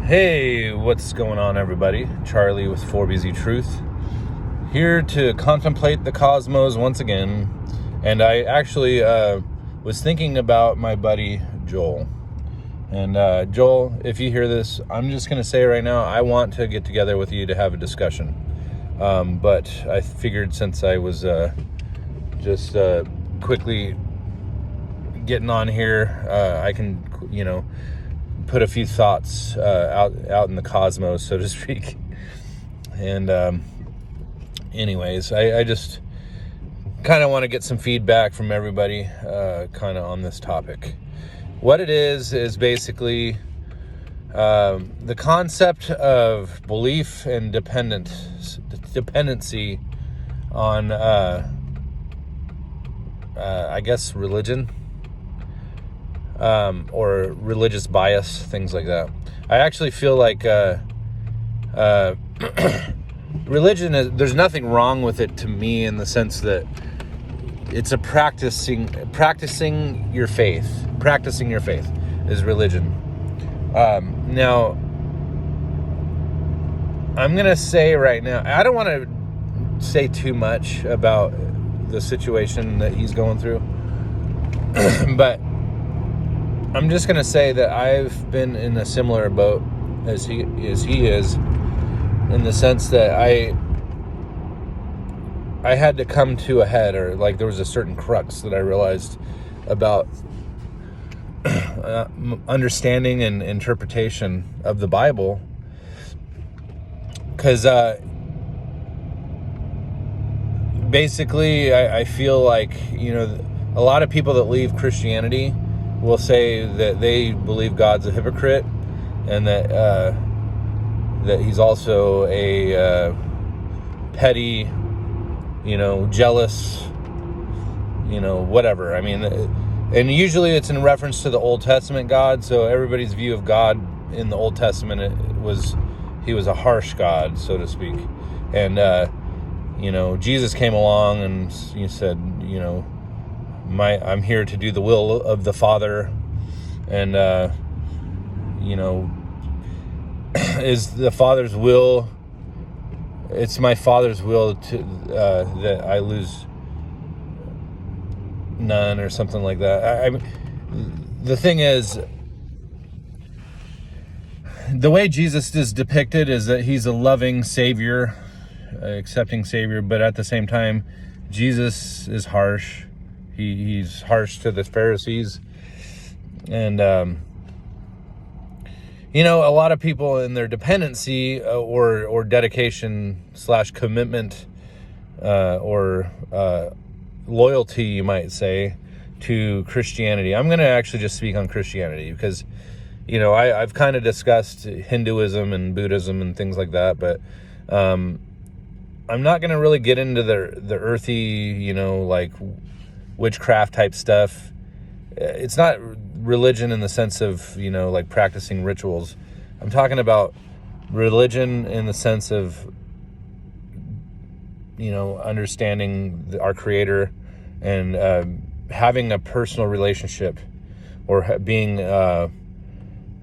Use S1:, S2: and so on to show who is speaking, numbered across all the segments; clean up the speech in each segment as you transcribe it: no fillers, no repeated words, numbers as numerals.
S1: Hey, what's going on, everybody? Charlie with 4BZ Truth, here to contemplate the cosmos once again. And I actually was thinking about my buddy Joel. And Joel, if you hear this, I'm just going to say right now, I want to get together with you to have a discussion. But I figured since I was just quickly getting on here, I can, put a few thoughts out in the cosmos, so to speak. And anyways, I just kind of want to get some feedback from everybody kind of on this topic. What it is basically the concept of belief and dependency on I guess religion, or religious bias, things like that. I actually feel like religion there's nothing wrong with it to me, in the sense that it's a practicing your faith. Practicing your faith is religion. Now, I'm going to say right now, I don't want to say too much about the situation that he's going through, but I'm just going to say that I've been in a similar boat as he is, in the sense that I had to come to a head, or like there was a certain crux that I realized about understanding and interpretation of the Bible. Because basically I feel like, a lot of people that leave Christianity will say that they believe God's a hypocrite, and that he's also a petty, jealous, whatever. I mean, and usually it's in reference to the Old Testament God. So everybody's view of God in the Old Testament, he was a harsh God, so to speak. And Jesus came along and he said, I'm here to do the will of the Father, and is the Father's will. It's my Father's will to that I lose none, or something like that. The thing is, the way Jesus is depicted is that he's a loving Savior, accepting Savior, but at the same time, Jesus is harsh. He's harsh to the Pharisees. And, a lot of people in their dependency or dedication / commitment or loyalty, you might say, to Christianity. I'm going to actually just speak on Christianity because, I've kind of discussed Hinduism and Buddhism and things like that, but I'm not going to really get into the earthy, like witchcraft type stuff. It's not religion in the sense of, like practicing rituals. I'm talking about religion in the sense of, understanding our Creator and having a personal relationship, or being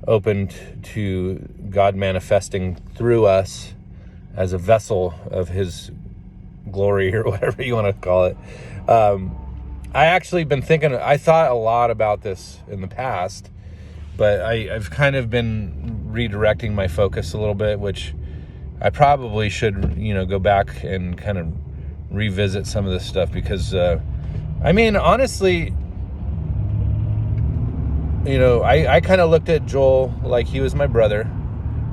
S1: open to God manifesting through us as a vessel of His glory, or whatever you want to call it. I actually been thinking, I thought a lot about this in the past, but I've kind of been redirecting my focus a little bit, which I probably should, go back and kind of revisit some of this stuff, because, honestly, I kind of looked at Joel like he was my brother,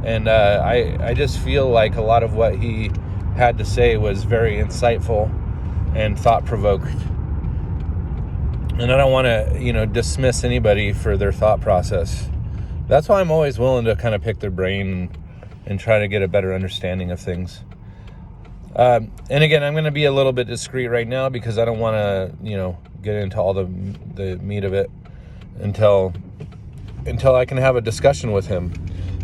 S1: and I just feel like a lot of what he had to say was very insightful and thought-provoking. And I don't want to, dismiss anybody for their thought process. That's why I'm always willing to kind of pick their brain and try to get a better understanding of things. And again, I'm going to be a little bit discreet right now, because I don't want to, get into all the meat of it until I can have a discussion with him.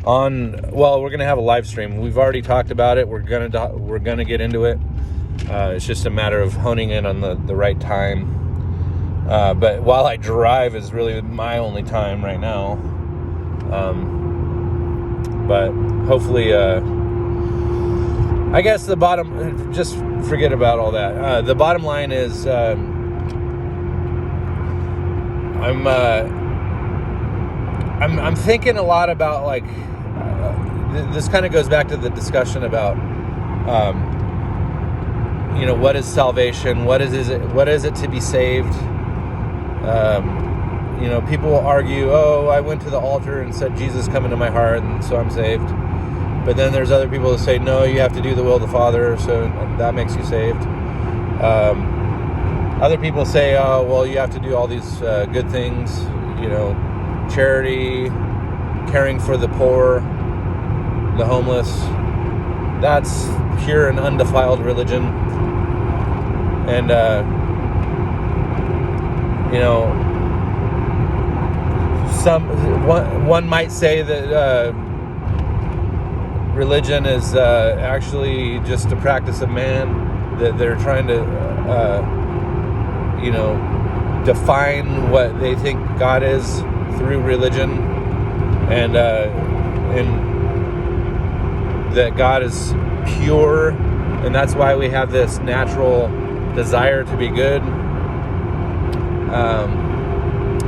S1: We're going to have a live stream. We've already talked about it. We're going to get into it. It's just a matter of honing in on the right time. But while I drive is really my only time right now. But hopefully, I guess just forget about all that. The bottom line is, I'm thinking a lot about, like, this kind of goes back to the discussion about, what is salvation? What is it to be saved? People will argue, I went to the altar and said, Jesus, come into my heart, and so I'm saved. But then there's other people that say, no, you have to do the will of the Father, so that makes you saved. Other people say, you have to do all these good things, charity, caring for the poor, the homeless. That's pure and undefiled religion. And, one might say that religion is actually just a practice of man, that they're trying to, define what they think God is through religion, and that God is pure, and that's why we have this natural desire to be good.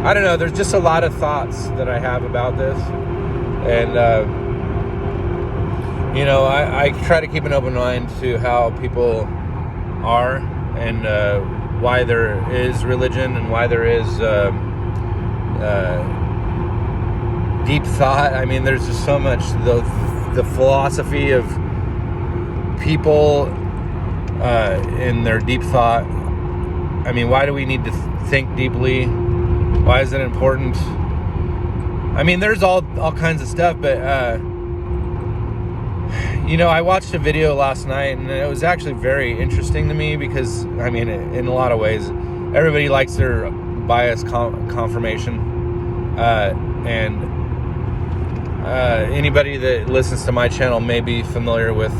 S1: I don't know, there's just a lot of thoughts that I have about this, and I try to keep an open mind to how people are, and why there is religion, and why there is deep thought. I mean, there's just so much, the philosophy of people in their deep thought. I mean, why do we need to think deeply? Why is it important? I mean, there's all kinds of stuff, but I watched a video last night, and it was actually very interesting to me because, I mean, in a lot of ways, everybody likes their bias confirmation, and anybody that listens to my channel may be familiar with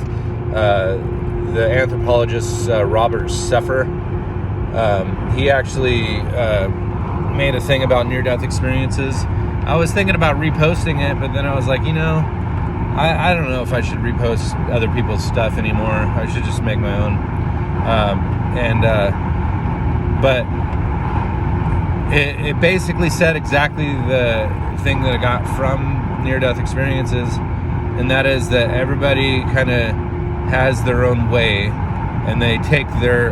S1: the anthropologist Robert Seffer. He actually made a thing about near-death experiences. I was thinking about reposting it, but then I was like, I don't know if I should repost other people's stuff anymore. I should just make my own. But it basically said exactly the thing that I got from near-death experiences, and that is that everybody kind of has their own way, and they take their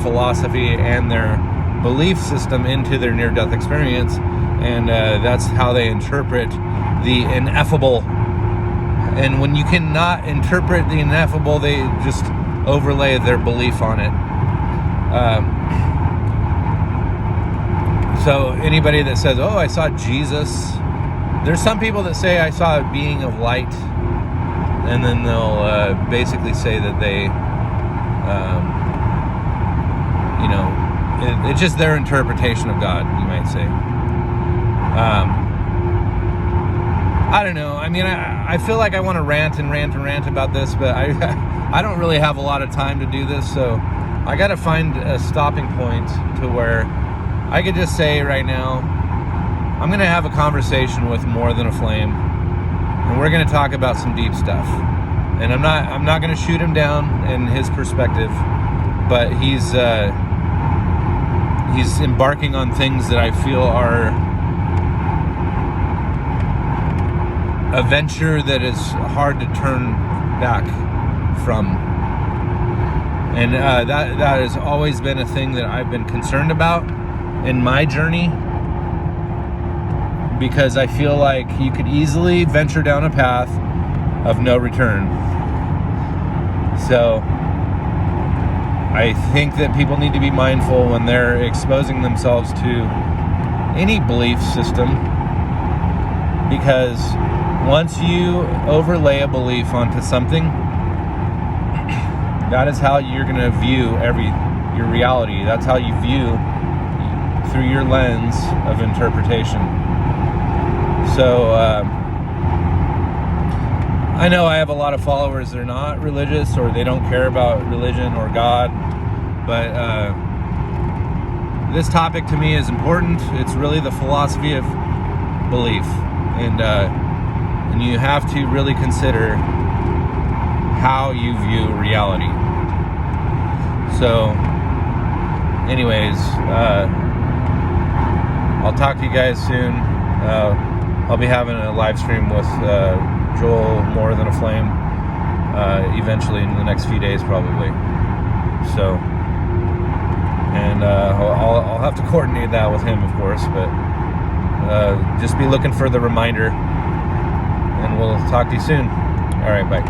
S1: philosophy and their belief system into their near-death experience, and that's how they interpret the ineffable. And when you cannot interpret the ineffable, they just overlay their belief on it. So anybody that says, I saw Jesus, there's some people that say I saw a being of light, and then they'll basically say that they it's just their interpretation of God, you might say. I don't know. I mean, I feel like I want to rant about this, but I don't really have a lot of time to do this, so I got to find a stopping point to where I could just say right now, I'm going to have a conversation with More Than a Flame, and we're going to talk about some deep stuff. And I'm not going to shoot him down in his perspective, but he's embarking on things that I feel are a venture that is hard to turn back from. And that has always been a thing that I've been concerned about in my journey, because I feel like you could easily venture down a path of no return. So I think that people need to be mindful when they're exposing themselves to any belief system, because once you overlay a belief onto something, that is how you're going to view your reality. That's how you view through your lens of interpretation. So I know I have a lot of followers that are not religious, or they don't care about religion or God, but this topic to me is important. It's really the philosophy of belief, and and you have to really consider how you view reality. So, anyways, I'll talk to you guys soon. I'll be having a live stream with Joel, More Than a Flame, eventually in the next few days, probably. So, and I'll have to coordinate that with him, of course, but just be looking for the reminder, and we'll talk to you soon. All right, bye.